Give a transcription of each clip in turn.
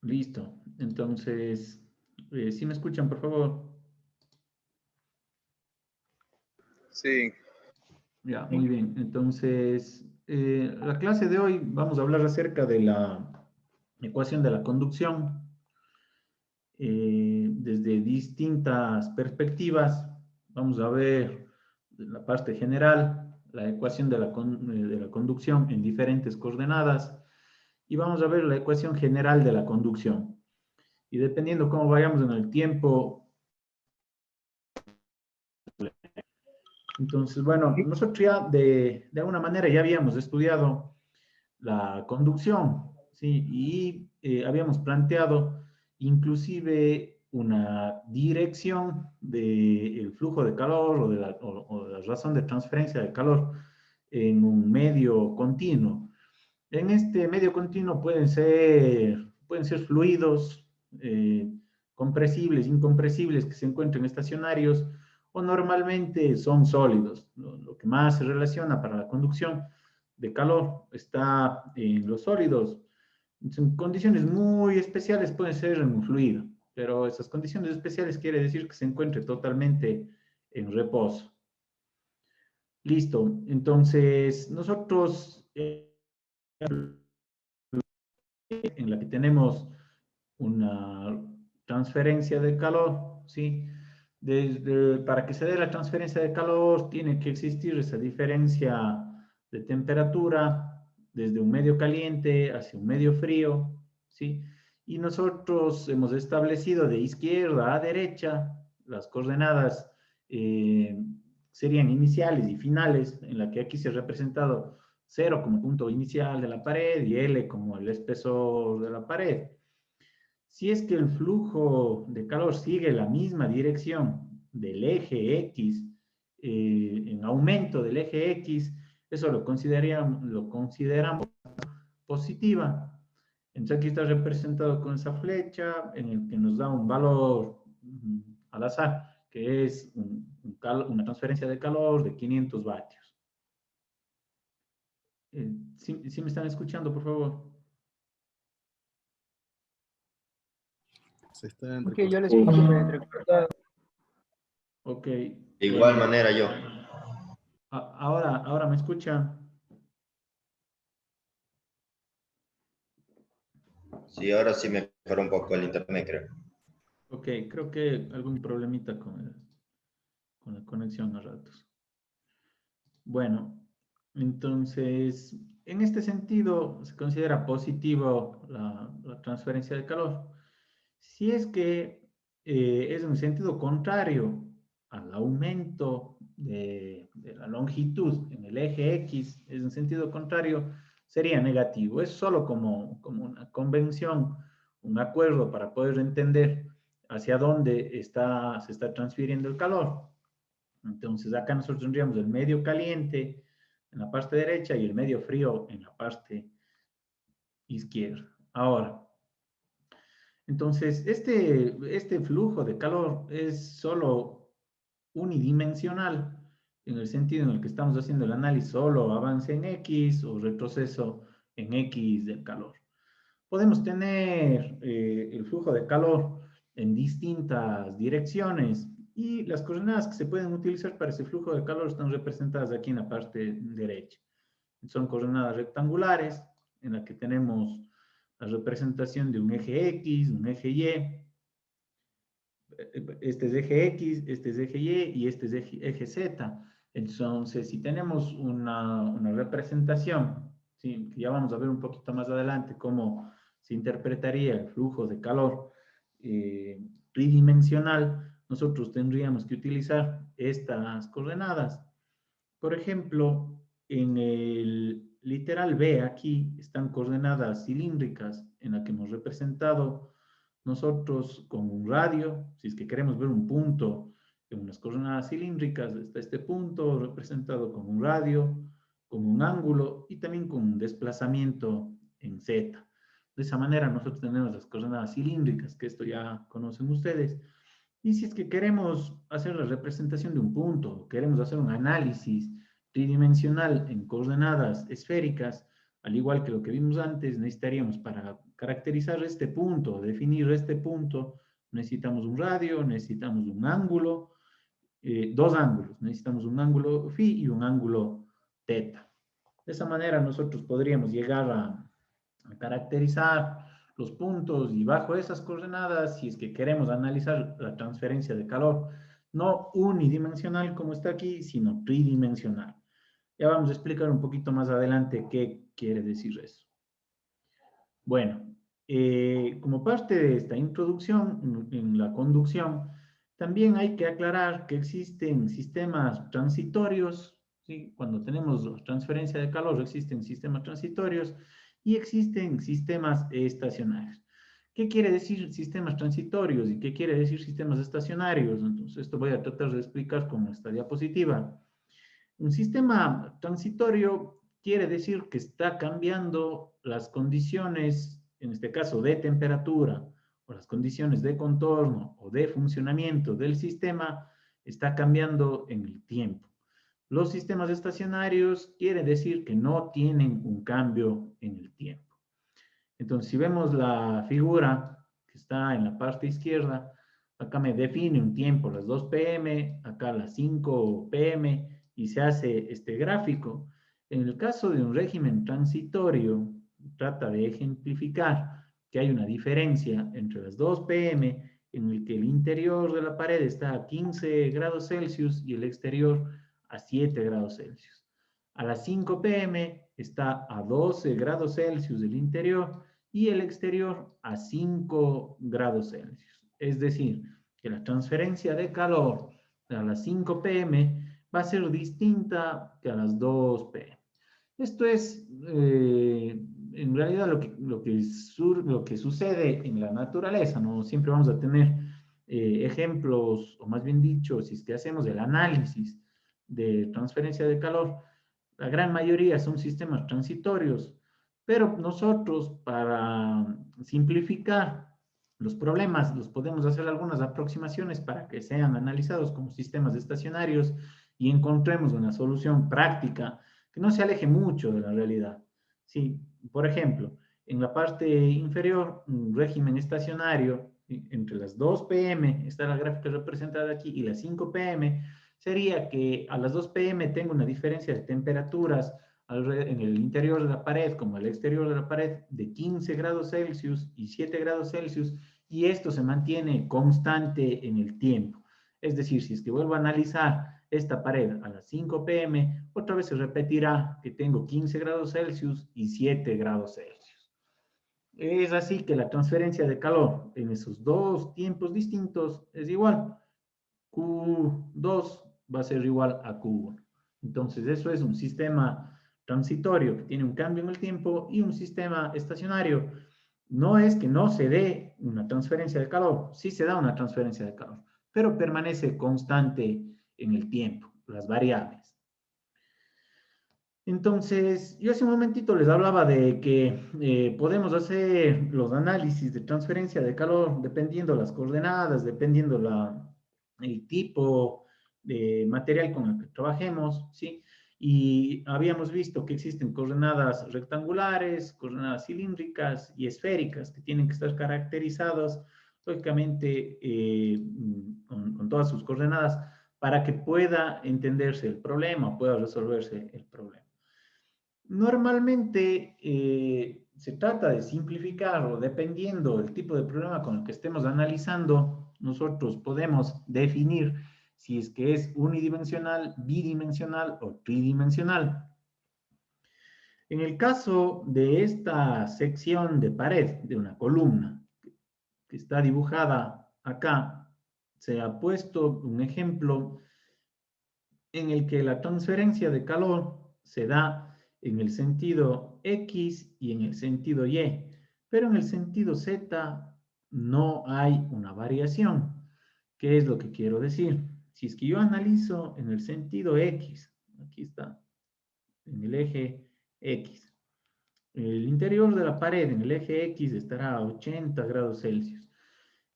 Listo. Entonces, ¿sí me escuchan, por favor? Sí, Ya, muy bien. Entonces, la clase de hoy vamos a hablar acerca de la ecuación de la conducción desde distintas perspectivas. Vamos a ver la parte general, la ecuación de la conducción en diferentes coordenadas y vamos a ver la ecuación general de la conducción. Y dependiendo cómo vayamos en el tiempo, entonces, bueno, nosotros ya de alguna manera ya habíamos estudiado la conducción, ¿sí? Y habíamos planteado inclusive una dirección del flujo de calor o de la razón de transferencia de calor en un medio continuo. En este medio continuo pueden ser fluidos, compresibles, incompresibles que se encuentren estacionarios o normalmente son sólidos. Lo que más se relaciona para la conducción de calor está en los sólidos. En condiciones muy especiales puede ser en un fluido, pero esas condiciones especiales quiere decir que se encuentre totalmente en reposo. Listo. Entonces, nosotros en la que tenemos una transferencia de calor, ¿sí? Para que se dé la transferencia de calor, tiene que existir esa diferencia de temperatura desde un medio caliente hacia un medio frío, ¿sí? Y nosotros hemos establecido de izquierda a derecha las coordenadas serían iniciales y finales, en la que aquí se ha representado 0 como punto inicial de la pared y L como el espesor de la pared. Si es que el flujo de calor sigue la misma dirección del eje X, en aumento del eje X, eso lo consideramos positiva. Entonces aquí está representado con esa flecha en el que nos da un valor al azar, que es una transferencia de calor de 500 vatios. ¿Sí me están escuchando, por favor? Se está Ok, yo le entrecortando. escucho medio entrecortado. Ok. De igual manera yo. Ahora me escuchan. Sí, ahora sí me mejoró un poco el internet, creo. Ok, creo que algún problemita con la conexión a ratos. Bueno, entonces, en este sentido, se considera positivo la transferencia de calor. Si es que es un sentido contrario al aumento de la longitud en el eje X, es un sentido contrario, sería negativo. Es solo como una convención, un acuerdo para poder entender hacia dónde se está transfiriendo el calor. Entonces, acá nosotros tendríamos el medio caliente en la parte derecha y el medio frío en la parte izquierda. Ahora, entonces, este flujo de calor es solo unidimensional, en el sentido en el que estamos haciendo el análisis solo avance en X o retroceso en X del calor. Podemos tener el flujo de calor en distintas direcciones y las coordenadas que se pueden utilizar para ese flujo de calor están representadas aquí en la parte derecha. Son coordenadas rectangulares en la que tenemos la representación de un eje X, un eje Y. Este es eje X, este es eje Y y este es eje Z. Entonces, si tenemos una representación, ¿sí? Que ya vamos a ver un poquito más adelante cómo se interpretaría el flujo de calor tridimensional, nosotros tendríamos que utilizar estas coordenadas. Por ejemplo, en el literal B aquí están coordenadas cilíndricas en la que hemos representado nosotros con un radio. Si es que queremos ver un punto en unas coordenadas cilíndricas, está este punto representado con un radio, con un ángulo y también con un desplazamiento en Z. De esa manera nosotros tenemos las coordenadas cilíndricas, que esto ya conocen ustedes. Y si es que queremos hacer la representación de un punto, queremos hacer un análisis tridimensional en coordenadas esféricas, al igual que lo que vimos antes, necesitaríamos para caracterizar este punto, definir este punto, necesitamos un radio, necesitamos un ángulo, dos ángulos, necesitamos un ángulo phi y un ángulo teta. De esa manera nosotros podríamos llegar a caracterizar los puntos y bajo esas coordenadas, si es que queremos analizar la transferencia de calor, no unidimensional como está aquí, sino tridimensional. Ya vamos a explicar un poquito más adelante qué quiere decir eso. Bueno, como parte de esta introducción en la conducción, también hay que aclarar que existen sistemas transitorios, ¿sí? Cuando tenemos transferencia de calor existen sistemas transitorios y existen sistemas estacionarios. ¿Qué quiere decir sistemas transitorios y qué quiere decir sistemas estacionarios? Entonces, esto voy a tratar de explicar con esta diapositiva. Un sistema transitorio quiere decir que está cambiando las condiciones, en este caso de temperatura, o las condiciones de contorno o de funcionamiento del sistema, está cambiando en el tiempo. Los sistemas estacionarios quiere decir que no tienen un cambio en el tiempo. Entonces, si vemos la figura que está en la parte izquierda, acá me define un tiempo, las 2 p.m., acá las 5 p.m., y se hace este gráfico. En el caso de un régimen transitorio, trata de ejemplificar que hay una diferencia entre las 2 p.m., en el que el interior de la pared está a 15 grados Celsius y el exterior a 7 grados Celsius. A las 5 p.m. está a 12 grados Celsius el interior y el exterior a 5 grados Celsius. Es decir, que la transferencia de calor a las 5 p.m. va a ser distinta que a las 2 p.m. Esto es en realidad lo que sucede en la naturaleza, ¿no? Siempre vamos a tener ejemplos, o más bien dicho, si es que hacemos el análisis de transferencia de calor, la gran mayoría son sistemas transitorios, pero nosotros para simplificar los problemas, los podemos hacer algunas aproximaciones para que sean analizados como sistemas estacionarios y encontremos una solución práctica que no se aleje mucho de la realidad. Sí, por ejemplo, en la parte inferior, un régimen estacionario, entre las 2 p.m., está la gráfica representada aquí, y las 5 p.m., sería que a las 2 p.m. tengo una diferencia de temperaturas en el interior de la pared como el exterior de la pared de 15 grados Celsius y 7 grados Celsius, y esto se mantiene constante en el tiempo. Es decir, si es que vuelvo a analizar esta pared a las 5 p.m., otra vez se repetirá que tengo 15 grados Celsius y 7 grados Celsius. Es así que la transferencia de calor en esos dos tiempos distintos es igual. Q2 va a ser igual a Q1. Entonces, eso es un sistema transitorio que tiene un cambio en el tiempo, y un sistema estacionario no es que no se dé una transferencia de calor, sí se da una transferencia de calor, pero permanece constante en el tiempo, las variables. Entonces, yo hace un momentito les hablaba de que podemos hacer los análisis de transferencia de calor dependiendo las coordenadas, dependiendo el tipo de material con el que trabajemos, ¿sí? Y habíamos visto que existen coordenadas rectangulares, coordenadas cilíndricas y esféricas que tienen que estar caracterizadas, lógicamente, con todas sus coordenadas para que pueda entenderse el problema, pueda resolverse el problema. Normalmente se trata de simplificar, o dependiendo del tipo de problema con el que estemos analizando, nosotros podemos definir si es que es unidimensional, bidimensional o tridimensional. En el caso de esta sección de pared de una columna que está dibujada acá, se ha puesto un ejemplo en el que la transferencia de calor se da en el sentido X y en el sentido Y, pero en el sentido Z no hay una variación. ¿Qué es lo que quiero decir? Si es que yo analizo en el sentido X, aquí está, en el eje X, el interior de la pared en el eje X estará a 80 grados Celsius.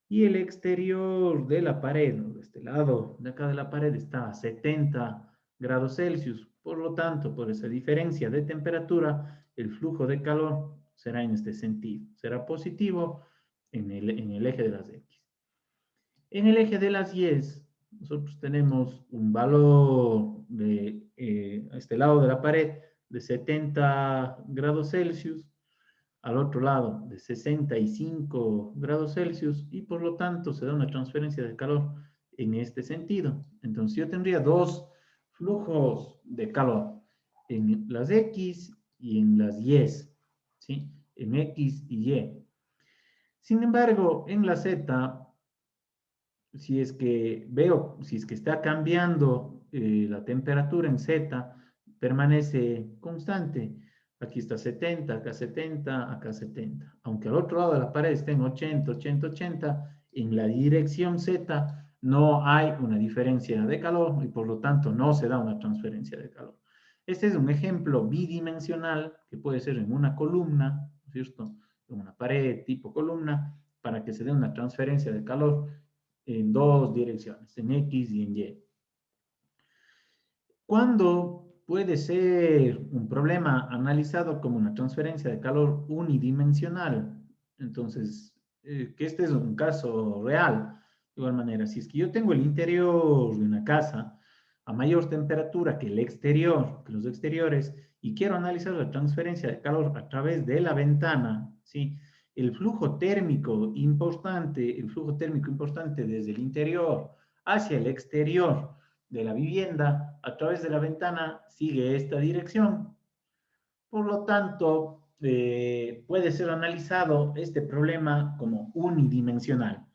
Y el exterior de la pared, de este lado de acá de la pared, está a 70 grados Celsius. Por lo tanto, por esa diferencia de temperatura, el flujo de calor será en este sentido. Será positivo en el eje de las X. En el eje de las Y, nosotros tenemos un valor a este lado de la pared de 70 grados Celsius, al otro lado de 65 grados Celsius, y por lo tanto se da una transferencia de calor en este sentido. Entonces yo tendría dos flujos de calor en las X y en las Y, ¿sí? En X y Y. Sin embargo, en la Z, si es que está cambiando la temperatura en Z, permanece constante. Aquí está 70, acá 70, acá 70. Aunque al otro lado de la pared esté en 80, 80, 80, en la dirección Z no hay una diferencia de calor y por lo tanto no se da una transferencia de calor. Este es un ejemplo bidimensional que puede ser en una columna, ¿no es cierto? En una pared tipo columna, para que se dé una transferencia de calor en dos direcciones, en X y en Y. ¿Cuándo puede ser un problema analizado como una transferencia de calor unidimensional? Entonces, que este es un caso real. De igual manera, si es que yo tengo el interior de una casa a mayor temperatura que el exterior, que los exteriores, y quiero analizar la transferencia de calor a través de la ventana, ¿sí? El flujo térmico importante desde el interior hacia el exterior de la vivienda a través de la ventana sigue esta dirección. Por lo tanto, puede ser analizado este problema como unidimensional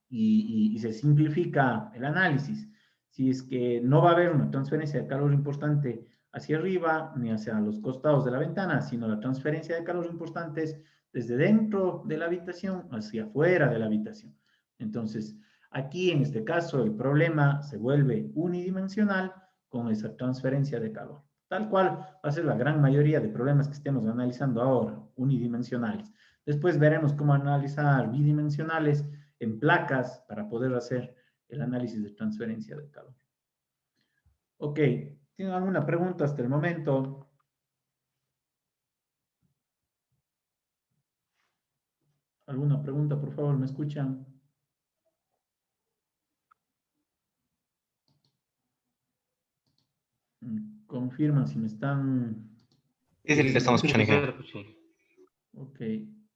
y se simplifica el análisis. Si es que no va a haber una transferencia de calor importante hacia arriba ni hacia los costados de la ventana, sino la transferencia de calor importante es desde dentro de la habitación hacia afuera de la habitación. Entonces, aquí en este caso el problema se vuelve unidimensional con esa transferencia de calor. Tal cual va a ser la gran mayoría de problemas que estemos analizando ahora, unidimensionales. Después veremos cómo analizar bidimensionales en placas para poder hacer el análisis de transferencia de calor. Ok, ¿tienen alguna pregunta hasta el momento? ¿Alguna pregunta, por favor? ¿Me escuchan? Confirman si me están... Sí, sí, le estamos escuchando, ingeniero. Ok,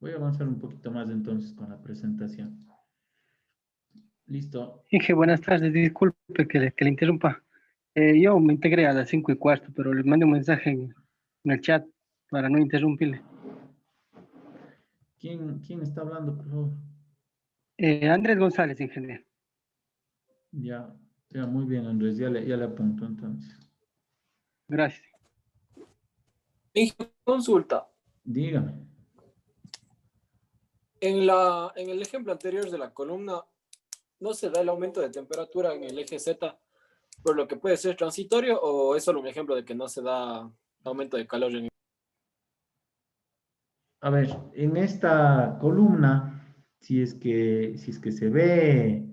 voy a avanzar un poquito más entonces con la presentación. Listo. Inge, buenas tardes. Disculpe que le interrumpa. Yo me integré a las 5:15, pero le mandé un mensaje en el chat para no interrumpirle. ¿Quién está hablando, por favor? Andrés González, ingeniero. Ya, muy bien, Andrés, ya le apunto entonces. Gracias. Consulta. Dígame. En el ejemplo anterior de la columna, ¿no se da el aumento de temperatura en el eje Z por lo que puede ser transitorio o es solo un ejemplo de que no se da aumento de calor? A ver, en esta columna, si es que se ve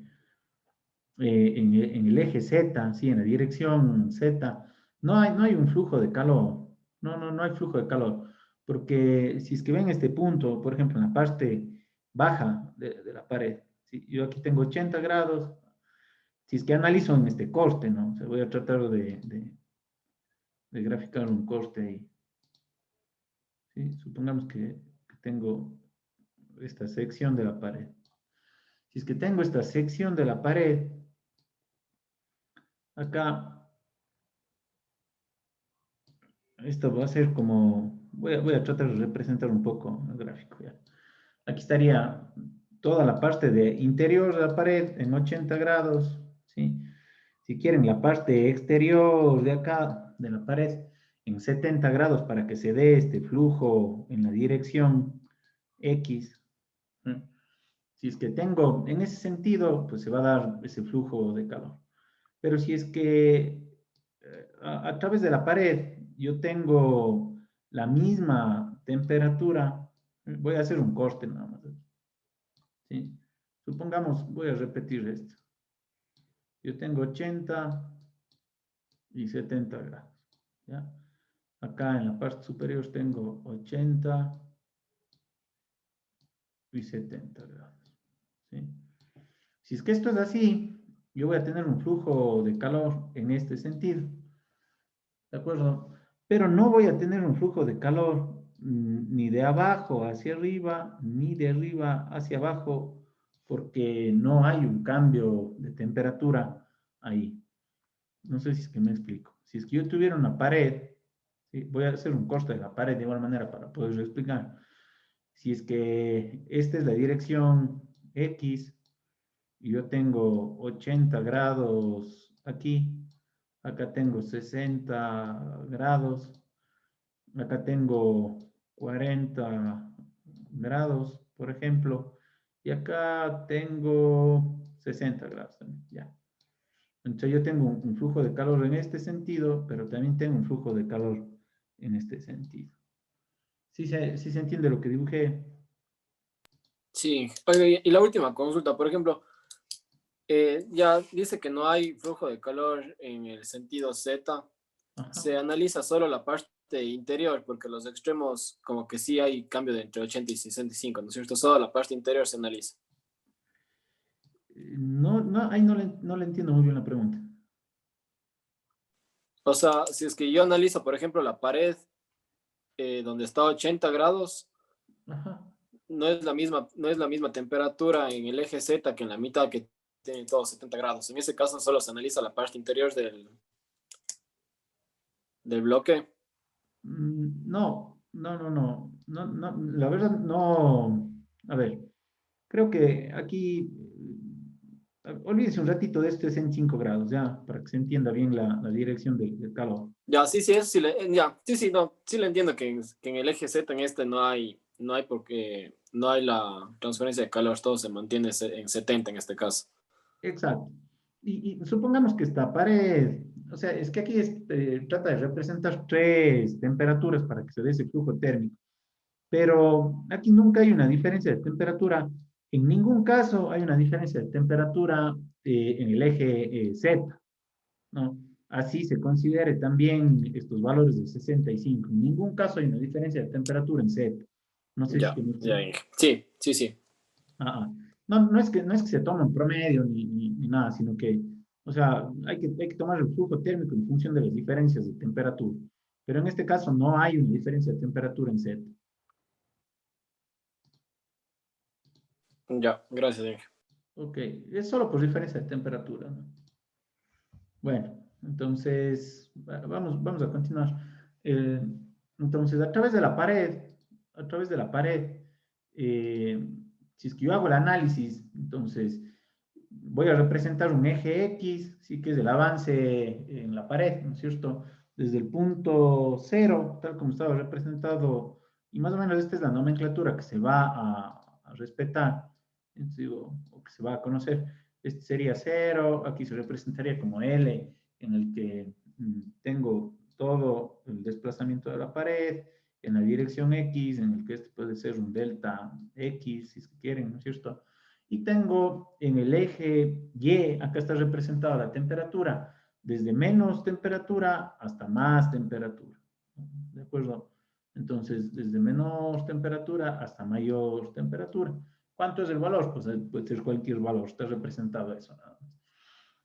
en el eje Z, sí, en la dirección Z, no hay un flujo de calor. No hay flujo de calor. Porque si es que ven este punto, por ejemplo, en la parte baja de la pared, ¿sí? Yo aquí tengo 80 grados. Si es que analizo en este corte, ¿no? O sea, voy a tratar de graficar un corte ahí. ¿Sí? Supongamos que tengo esta sección de la pared. Si es que tengo esta sección de la pared, acá, esto va a ser como, voy a tratar de representar un poco el gráfico. ¿Ya? Aquí estaría toda la parte de interior de la pared en 80 grados, ¿sí? Si quieren, la parte exterior de acá, de la pared, en 70 grados para que se dé este flujo en la dirección X. ¿Sí? Si es que tengo, en ese sentido, pues se va a dar ese flujo de calor. Pero si es que a través de la pared yo tengo la misma temperatura, voy a hacer un corte nada más. ¿Sí? Supongamos, voy a repetir esto. Yo tengo 80 y 70 grados. ¿Ya? Acá en la parte superior tengo 80 y 70 grados. ¿Sí? Si es que esto es así, yo voy a tener un flujo de calor en este sentido. ¿De acuerdo? Pero no voy a tener un flujo de calor ni de abajo hacia arriba, ni de arriba hacia abajo, porque no hay un cambio de temperatura ahí. No sé si es que me explico. Si es que yo tuviera una pared, ¿sí? Voy a hacer un corte de la pared de igual manera para poder explicar. Si es que esta es la dirección X y yo tengo 80 grados aquí, acá tengo 60 grados, acá tengo 40 grados, por ejemplo, y acá tengo 60 grados también, ya. Entonces yo tengo un flujo de calor en este sentido, pero también tengo un flujo de calor en este sentido. ¿Sí se entiende lo que dibujé? Sí. Oye, y la última consulta, por ejemplo, ya dice que no hay flujo de calor en el sentido Z. Ajá. Se analiza solo la parte interior, porque los extremos como que sí hay cambio de entre 80 y 65, ¿no es cierto? Solo la parte interior se analiza. No, ahí no le entiendo muy bien la pregunta. O sea, si es que yo analizo, por ejemplo, la pared donde está 80 grados, Ajá. no es la misma temperatura en el eje Z que en la mitad que tiene todos 70 grados. En ese caso solo se analiza la parte interior del bloque. No, la verdad no. A ver, creo que aquí, olvídese un ratito de esto, es en 5 grados, ya, para que se entienda bien la dirección del calor. Ya, sí, eso sí, ya, sí, no, sí le entiendo que en el eje Z en este no hay porque no hay la transferencia de calor, todo se mantiene en 70 en este caso. Exacto. Y supongamos que esta pared, o sea, es que aquí trata de representar 3 temperaturas para que se dé ese flujo térmico. Pero aquí nunca hay una diferencia de temperatura. En ningún caso hay una diferencia de temperatura en el eje Z, ¿no? Así se considere también estos valores de 65. En ningún caso hay una diferencia de temperatura en Z. No sé si Ya, que me ya, explico. sí. Ah, ah. No es que se tome un promedio ni nada, sino que, o sea, hay que tomar el flujo térmico en función de las diferencias de temperatura. Pero en este caso no hay una diferencia de temperatura en Z. Ya, gracias, Inge. Ok, es solo por diferencia de temperatura, ¿no? Bueno, entonces, vamos a continuar. Entonces, a través de la pared, si es que yo hago el análisis, entonces voy a representar un eje X, sí que es el avance en la pared, ¿no es cierto? Desde el punto 0, tal como estaba representado, y más o menos esta es la nomenclatura que se va a respetar, digo, o que se va a conocer. Este sería 0, aquí se representaría como L, en el que tengo todo el desplazamiento de la pared, en la dirección X, en el que este puede ser un delta X, si es que quieren, ¿no es cierto? Y tengo en el eje Y, acá está representada la temperatura, desde menos temperatura hasta más temperatura. ¿De acuerdo? Entonces, desde menor temperatura hasta mayor temperatura. ¿Cuánto es el valor? Pues puede ser cualquier valor, está representado eso nada más.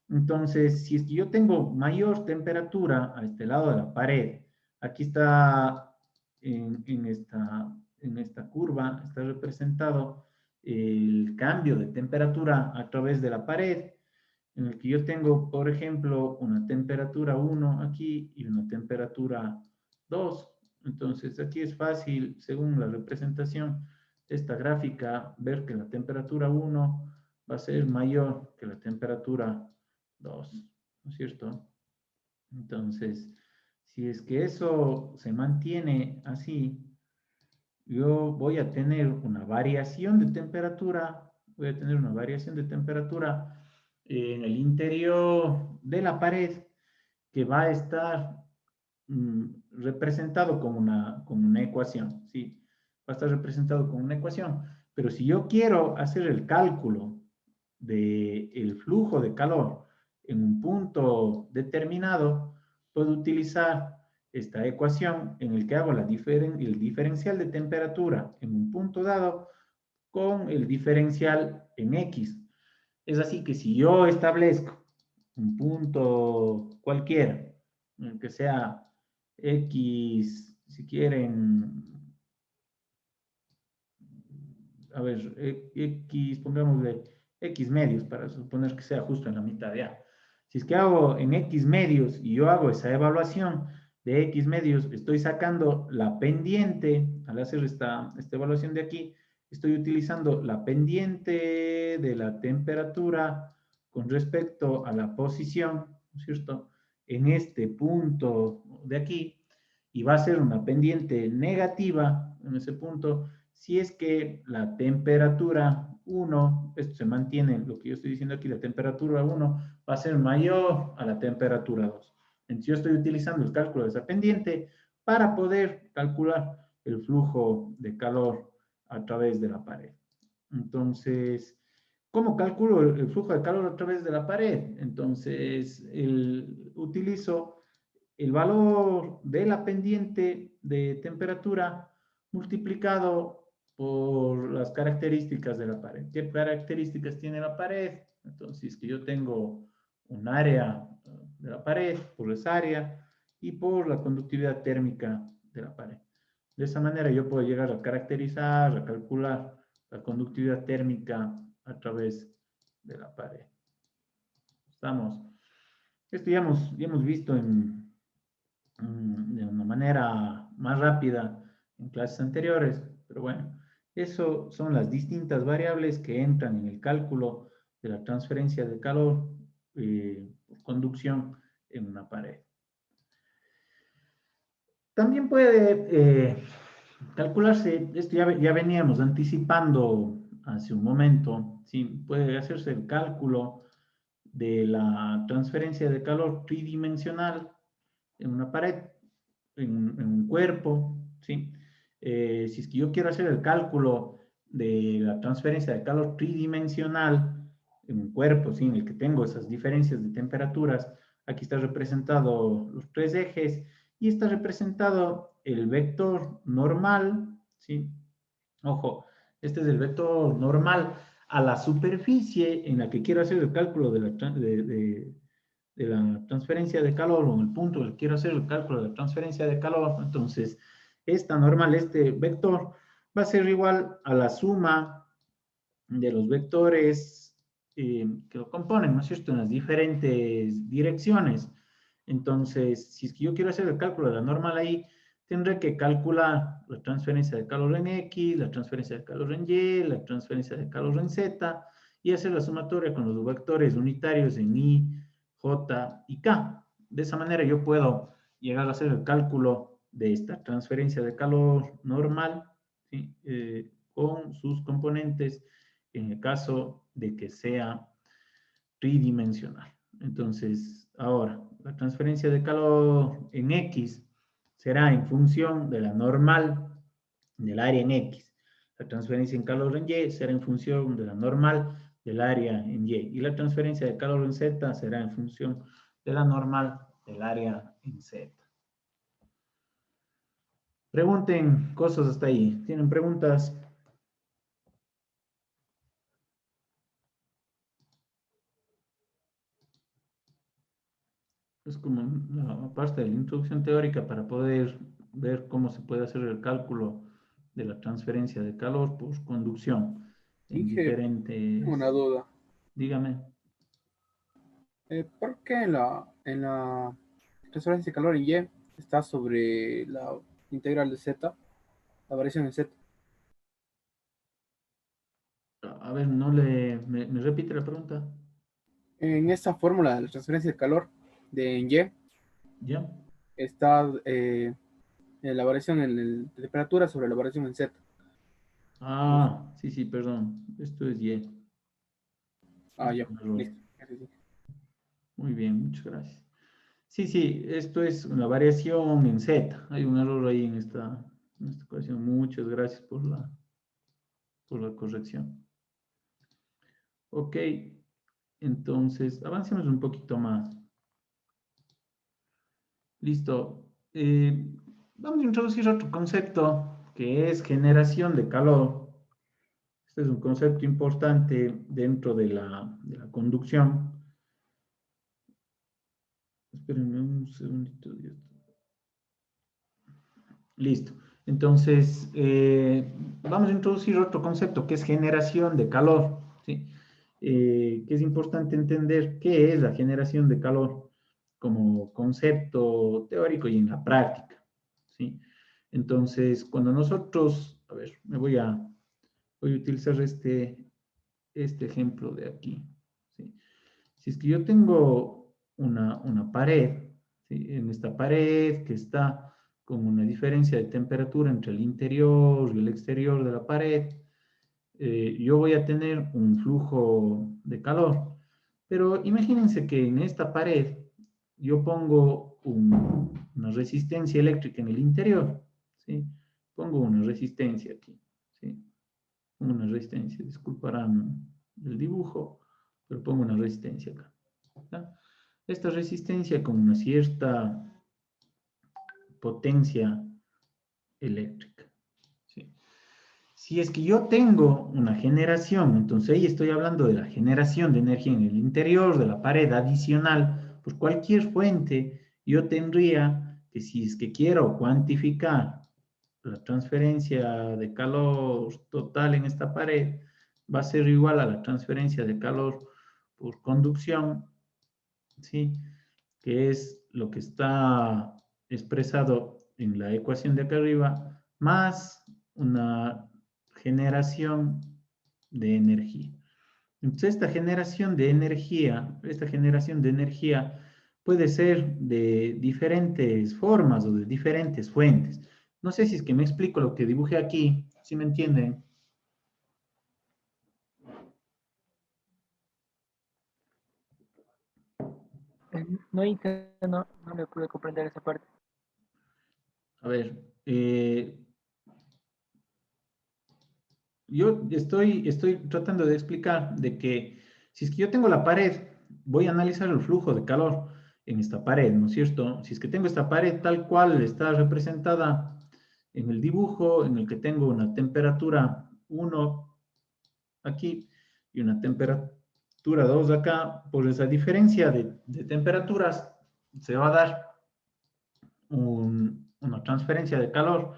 Entonces, si es que yo tengo mayor temperatura a este lado de la pared, aquí está en esta curva, está representado el cambio de temperatura a través de la pared, en el que yo tengo, por ejemplo, una temperatura 1 aquí y una temperatura 2. Entonces, aquí es fácil, según la representación de esta gráfica, ver que la temperatura 1 va a ser mayor que la temperatura 2, ¿no es cierto? Entonces, si es que eso se mantiene así, yo voy a tener una variación de temperatura, en el interior de la pared que va a estar representado con una ecuación, ¿sí? Va a estar representado con una ecuación. Pero si yo quiero hacer el cálculo del flujo de calor en un punto determinado, puedo utilizar esta ecuación en el que hago el diferencial de temperatura en un punto dado con el diferencial en X. Es así que si yo establezco un punto cualquiera, en el que sea X, si quieren, a ver, X, pongámosle X medios para suponer que sea justo en la mitad de A. Si es que hago en X medios y yo hago esa evaluación de X medios, estoy sacando la pendiente, al hacer esta evaluación de aquí, estoy utilizando la pendiente de la temperatura con respecto a la posición, ¿no es cierto?, en este punto de aquí, y va a ser una pendiente negativa en ese punto, si es que la temperatura 1, esto se mantiene, lo que yo estoy diciendo aquí, la temperatura 1 va a ser mayor a la temperatura 2. Entonces yo estoy utilizando el cálculo de esa pendiente para poder calcular el flujo de calor a través de la pared. Entonces, ¿cómo calculo el flujo de calor a través de la pared? Entonces, utilizo el valor de la pendiente de temperatura multiplicado por las características de la pared. ¿Qué características tiene la pared? Entonces, que yo tengo un área de la pared por esa área y por la conductividad térmica de la pared. De esa manera yo puedo llegar a caracterizar, a calcular la conductividad térmica a través de la pared. Estamos. Esto ya hemos visto de una manera más rápida en clases anteriores, pero bueno, eso son las distintas variables que entran en el cálculo de la transferencia de calor por conducción en una pared. También puede calcularse, esto ya veníamos anticipando hace un momento, ¿sí? Puede hacerse el cálculo de la transferencia de calor tridimensional en una pared, en un cuerpo, ¿sí? Si es que yo quiero hacer el cálculo de la transferencia de calor tridimensional en un cuerpo, ¿sí? En el que tengo esas diferencias de temperaturas, aquí está representado los tres ejes y está representado el vector normal, ¿sí? Ojo, este es el vector normal a la superficie en la que quiero hacer el cálculo de la transferencia de calor, o en el punto en el que quiero hacer el cálculo de la transferencia de calor. Entonces, esta normal, este vector, va a ser igual a la suma de los vectores que lo componen, ¿no es cierto?, en las diferentes direcciones. Entonces, si es que yo quiero hacer el cálculo de la normal ahí, tendré que calcular la transferencia de calor en X, la transferencia de calor en Y, la transferencia de calor en Z, y hacer la sumatoria con los vectores unitarios en I, J y K. De esa manera yo puedo llegar a hacer el cálculo de esta transferencia de calor normal, ¿sí? Con sus componentes en el caso de que sea tridimensional. Entonces, ahora, la transferencia de calor en X será en función de la normal del área en X. La transferencia en calor en Y será en función de la normal del área en Y. Y la transferencia de calor en Z será en función de la normal del área en Z. Pregunten cosas hasta ahí. ¿Tienen preguntas? Es como la parte de la introducción teórica para poder ver cómo se puede hacer el cálculo de la transferencia de calor por conducción en Inge, diferentes... tengo una duda. Dígame. ¿Por qué en la transferencia de calor en Y está sobre la integral de Z, la variación en Z? A ver, no le... ¿Me repite la pregunta? En esta fórmula de la transferencia de calor en Y ¿Ya? está la variación de temperatura sobre la variación en Z. Ah, sí, perdón. Esto es Y. Ah, Esto ya, es un error. listo. Sí, sí. Muy bien, muchas gracias. Sí, esto es una variación en Z. Hay un error ahí en esta ecuación. Muchas gracias por la corrección. Ok, entonces avancemos un poquito más. Listo. vamos a introducir otro concepto que es generación de calor. Este es un concepto importante dentro de la conducción. Espérenme un segundito. Listo. Entonces, vamos a introducir otro concepto que es generación de calor, ¿sí? Que es importante entender qué es la generación de calor como concepto teórico y en la práctica, ¿sí? Entonces, cuando nosotros, a ver, voy a utilizar este ejemplo de aquí, ¿sí? Si es que yo tengo una pared, ¿sí? En esta pared que está con una diferencia de temperatura entre el interior y el exterior de la pared, yo voy a tener un flujo de calor. Pero imagínense que en esta pared yo pongo una resistencia eléctrica en el interior, ¿sí? Pongo una resistencia aquí, ¿sí? Pongo una resistencia, disculparán el dibujo, pero pongo una resistencia acá, ¿ya? Esta resistencia con una cierta potencia eléctrica, ¿sí? Si es que yo tengo una generación, entonces ahí estoy hablando de la generación de energía en el interior de la pared adicional, pues cualquier fuente, yo tendría que, si es que quiero cuantificar la transferencia de calor total en esta pared, va a ser igual a la transferencia de calor por conducción, ¿sí? Que es lo que está expresado en la ecuación de acá arriba, más una generación de energía. Entonces, esta generación de energía puede ser de diferentes formas o de diferentes fuentes. No sé si es que me explico lo que dibujé aquí, ¿sí me entienden? No, no me pude comprender esa parte. A ver, yo estoy tratando de explicar de que si es que yo tengo la pared, voy a analizar el flujo de calor en esta pared, ¿no es cierto? Si es que tengo esta pared tal cual está representada en el dibujo, en el que tengo una temperatura 1 aquí y una temperatura 2 acá, por esa diferencia de temperaturas se va a dar una transferencia de calor.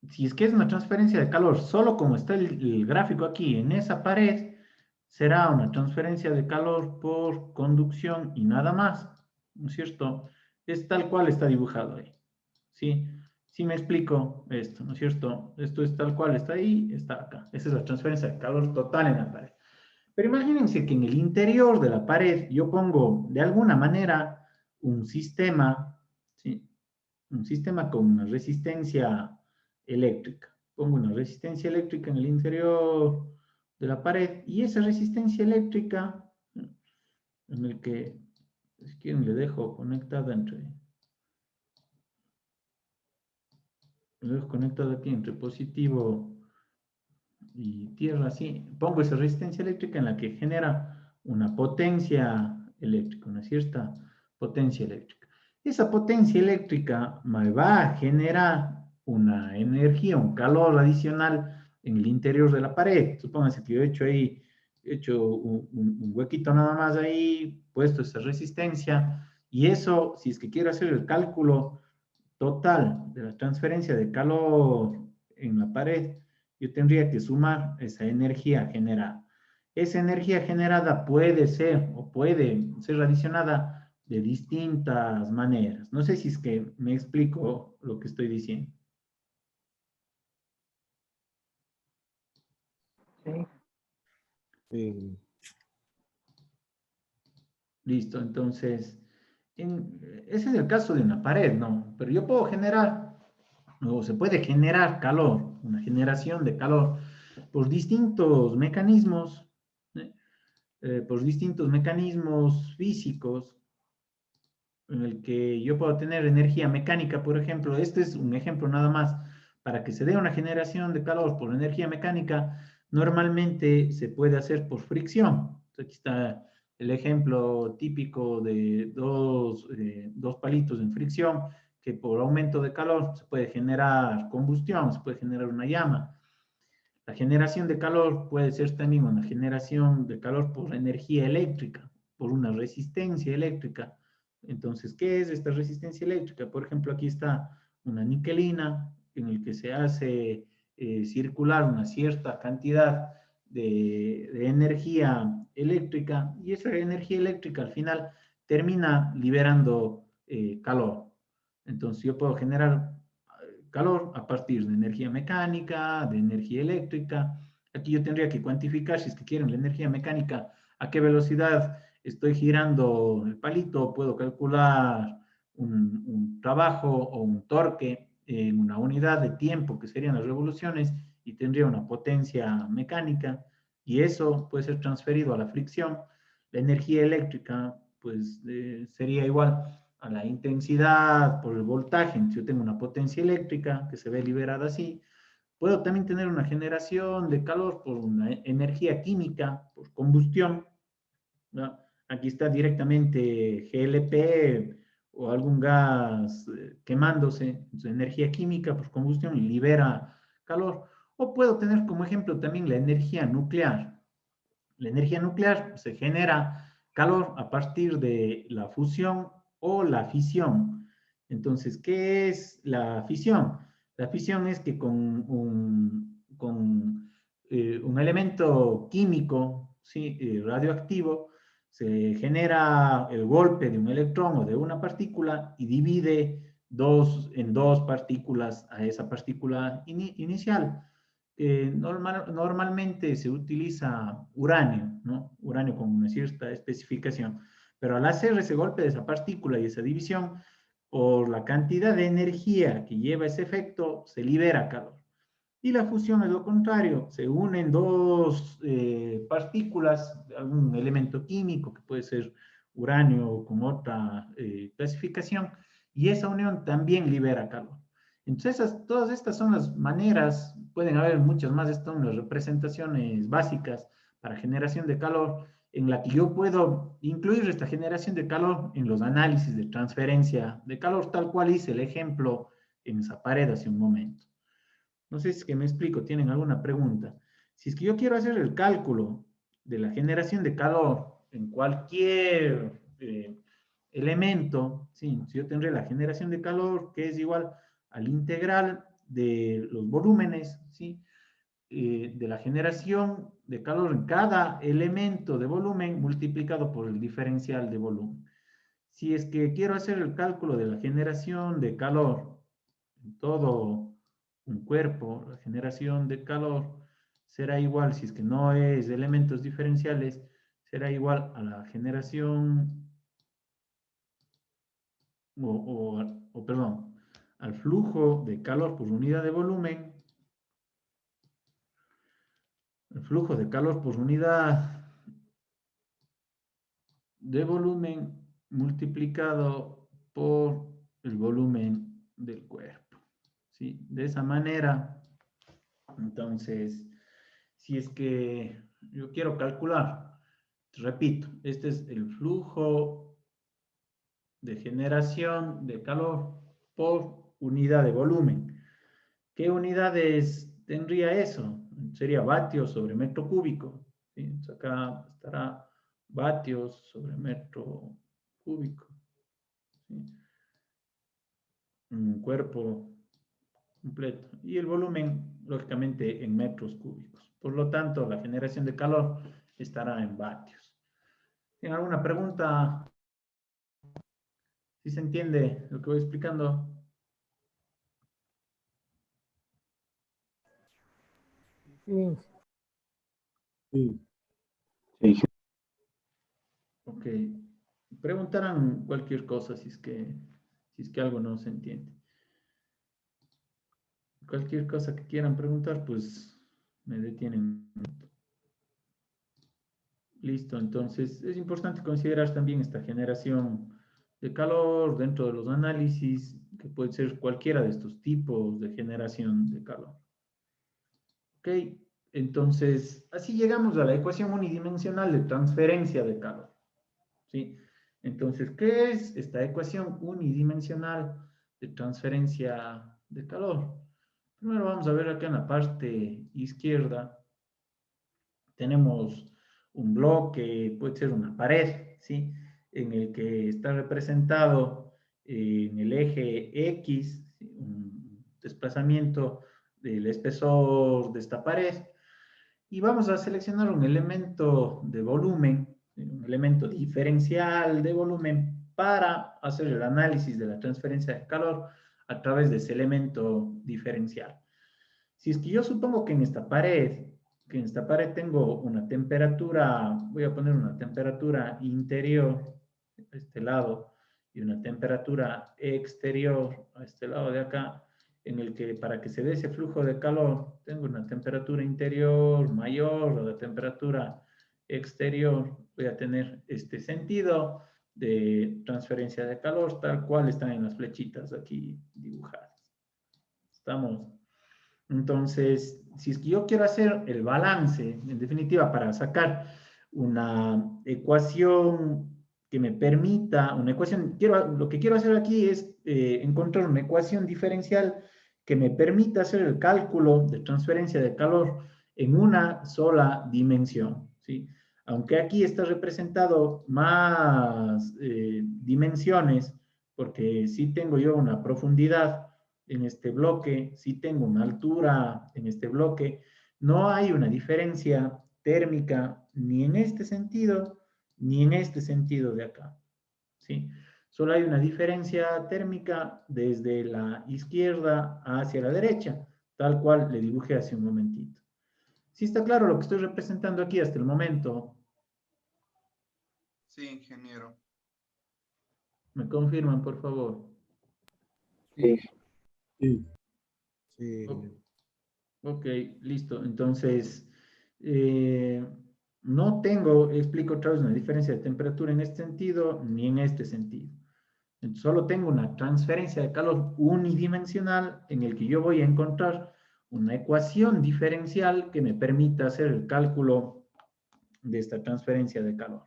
Si es que es una transferencia de calor, solo como está el gráfico aquí en esa pared, será una transferencia de calor por conducción y nada más, ¿no es cierto? Es tal cual está dibujado ahí, ¿sí? Sí me explico esto, ¿no es cierto? Esto es tal cual está ahí, está acá. Esa es la transferencia de calor total en la pared. Pero imagínense que en el interior de la pared yo pongo de alguna manera un sistema, ¿sí? Un sistema con una resistencia eléctrica. Pongo una resistencia eléctrica en el interior de la pared y esa resistencia eléctrica, en el que, si quieren, le dejo conectada aquí entre positivo y tierra, así. Pongo esa resistencia eléctrica en la que genera una potencia eléctrica, una cierta potencia eléctrica. Esa potencia eléctrica me va a generar una energía, un calor adicional en el interior de la pared. Supónganse que yo he hecho un huequito nada más ahí, puesto esa resistencia, y eso, si es que quiero hacer el cálculo total de la transferencia de calor en la pared, yo tendría que sumar esa energía generada. Esa energía generada puede ser o puede ser adicionada de distintas maneras. No sé si es que me explico lo que estoy diciendo. Sí. Listo, entonces, ese es el caso de una pared, ¿no? Pero yo puedo generar, o se puede generar calor, una generación de calor, por distintos mecanismos, ¿eh? Por distintos mecanismos físicos, en el que yo puedo tener energía mecánica, por ejemplo. Este es un ejemplo nada más. Para que se dé una generación de calor por energía mecánica, normalmente se puede hacer por fricción. Aquí está el ejemplo típico de dos palitos en fricción que por aumento de calor se puede generar combustión, se puede generar una llama. La generación de calor puede ser también una generación de calor por energía eléctrica, por una resistencia eléctrica. Entonces, ¿qué es esta resistencia eléctrica? Por ejemplo, aquí está una niquelina en el que se hace circular una cierta cantidad de energía eléctrica y esa energía eléctrica al final termina liberando calor. Entonces, yo puedo generar calor a partir de energía mecánica, de energía eléctrica. Aquí yo tendría que cuantificar, si es que quieren, la energía mecánica, a qué velocidad estoy girando el palito, puedo calcular un trabajo o un torque en una unidad de tiempo, que serían las revoluciones, y tendría una potencia mecánica, y eso puede ser transferido a la fricción. La energía eléctrica, pues, sería igual a la intensidad por el voltaje. Si yo tengo una potencia eléctrica que se ve liberada así, puedo también tener una generación de calor por una energía química, por combustión, ¿no? Aquí está directamente GLP o algún gas quemándose, energía química por combustión y libera calor. O puedo tener como ejemplo también la energía nuclear. La energía nuclear se genera calor a partir de la fusión o la fisión. Entonces, ¿qué es la fisión? La fisión es que con un elemento químico, ¿sí? Radioactivo, se genera el golpe de un electrón o de una partícula y divide en dos partículas a esa partícula inicial. Normalmente se utiliza uranio, ¿no? Uranio con una cierta especificación, pero al hacer ese golpe de esa partícula y esa división, por la cantidad de energía que lleva ese efecto, se libera calor. Y la fusión es lo contrario, se unen dos partículas, algún elemento químico que puede ser uranio con otra clasificación, y esa unión también libera calor. Entonces, todas estas son las maneras, pueden haber muchas más, estas son las representaciones básicas para generación de calor, en la que yo puedo incluir esta generación de calor en los análisis de transferencia de calor, tal cual hice el ejemplo en esa pared hace un momento. No sé si es que me explico, ¿tienen alguna pregunta? Si es que yo quiero hacer el cálculo de la generación de calor en cualquier elemento, ¿sí? Si yo tendré la generación de calor que es igual al integral de los volúmenes, ¿sí? De la generación de calor en cada elemento de volumen multiplicado por el diferencial de volumen. Si es que quiero hacer el cálculo de la generación de calor en todo un cuerpo, la generación de calor será igual, si es que no es de elementos diferenciales, será igual a la generación, perdón, al flujo de calor por unidad de volumen. El flujo de calor por unidad de volumen multiplicado por el volumen del cuerpo, ¿sí? De esa manera, entonces, si es que yo quiero calcular, repito, este es el flujo de generación de calor por unidad de volumen. ¿Qué unidades tendría eso? Sería vatios sobre metro cúbico, ¿sí? Entonces acá estará vatios sobre metro cúbico, ¿sí? Un cuerpo completo. Y el volumen, lógicamente, en metros cúbicos. Por lo tanto, la generación de calor estará en vatios. ¿Tienen alguna pregunta? ¿Sí se entiende lo que voy explicando? Sí. Sí. Ok. Preguntarán cualquier cosa si es que algo no se entiende. Cualquier cosa que quieran preguntar, pues me detienen. Listo, entonces es importante considerar también esta generación de calor dentro de los análisis, que puede ser cualquiera de estos tipos de generación de calor. Ok, entonces así llegamos a la ecuación unidimensional de transferencia de calor. ¿Sí? Entonces, ¿qué es esta ecuación unidimensional de transferencia de calor. Primero vamos a ver acá en la parte izquierda. Tenemos un bloque, puede ser una pared, ¿sí? En el que está representado en el eje X, ¿sí? Un desplazamiento del espesor de esta pared. Y vamos a seleccionar un elemento de volumen, un elemento diferencial de volumen para hacer el análisis de la transferencia de calor a través de ese elemento diferencial. Si es que yo supongo que en esta pared tengo una temperatura, voy a poner una temperatura interior a este lado y una temperatura exterior a este lado de acá, en el que para que se dé ese flujo de calor, tengo una temperatura interior mayor a la temperatura exterior, voy a tener este sentido de transferencia de calor, tal cual están en las flechitas aquí dibujadas. ¿Estamos? Entonces, si es que yo quiero hacer el balance, en definitiva, para sacar una ecuación que me permita, lo que quiero hacer aquí es encontrar una ecuación diferencial que me permita hacer el cálculo de transferencia de calor en una sola dimensión, ¿sí? Aunque aquí está representado más dimensiones, porque sí tengo yo una profundidad en este bloque, sí tengo una altura en este bloque, no hay una diferencia térmica ni en este sentido, ni en este sentido de acá, ¿sí? Solo hay una diferencia térmica desde la izquierda hacia la derecha, tal cual le dibujé hace un momentito. ¿Sí está claro lo que estoy representando aquí hasta el momento? Sí, ingeniero. ¿Me confirman, por favor? Sí. Sí. Sí. Ok, listo. Entonces, no explico otra vez, una diferencia de temperatura en este sentido ni en este sentido. Entonces, solo tengo una transferencia de calor unidimensional en el que yo voy a encontrar una ecuación diferencial que me permita hacer el cálculo de esta transferencia de calor.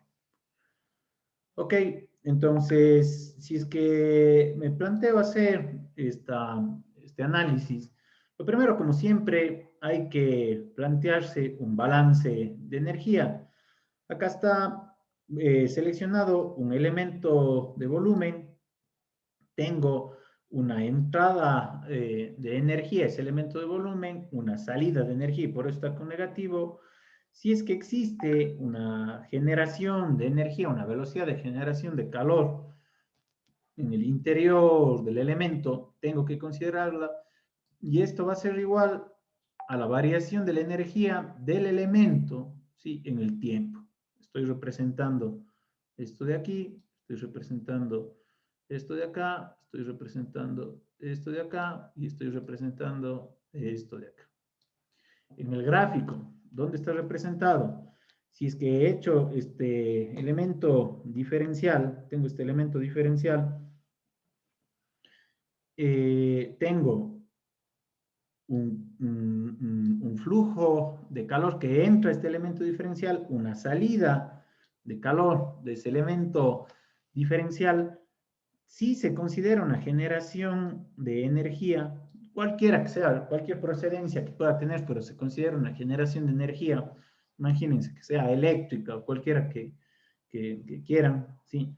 Ok, entonces, si es que me planteo hacer este análisis, lo primero, como siempre, hay que plantearse un balance de energía. Acá está seleccionado un elemento de volumen. Tengo una entrada de energía, ese elemento de volumen, una salida de energía, y por eso está con negativo. Si es que existe una generación de energía, una velocidad de generación de calor en el interior del elemento, tengo que considerarla, y esto va a ser igual a la variación de la energía del elemento, ¿sí? En el tiempo. Estoy representando esto de aquí, estoy representando esto de acá, estoy representando esto de acá, y estoy representando esto de acá. En el gráfico, ¿dónde está representado? Si es que he hecho este elemento diferencial, tengo este elemento diferencial, tengo un flujo de calor que entra a este elemento diferencial, una salida de calor de ese elemento diferencial. Si se considera una generación de energía, cualquiera que sea, cualquier procedencia que pueda tener, pero se considera una generación de energía, imagínense que sea eléctrica o cualquiera que quieran, ¿sí?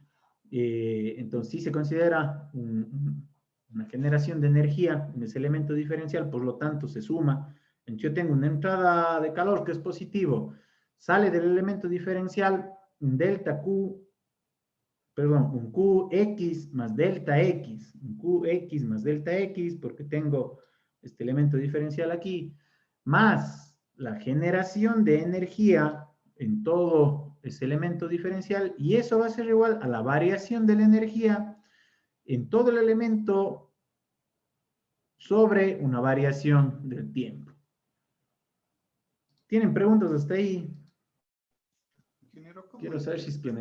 Entonces, si se considera una generación de energía en ese elemento diferencial, por lo tanto se suma. Entonces, yo tengo una entrada de calor que es positivo, sale del elemento diferencial un delta Q, perdón, un QX más delta X, un QX más delta X, porque tengo este elemento diferencial aquí, más la generación de energía en todo ese elemento diferencial, y eso va a ser igual a la variación de la energía en todo el elemento sobre una variación del tiempo. ¿Tienen preguntas hasta ahí? Ingeniero, ¿cómo Quiero saber si es que me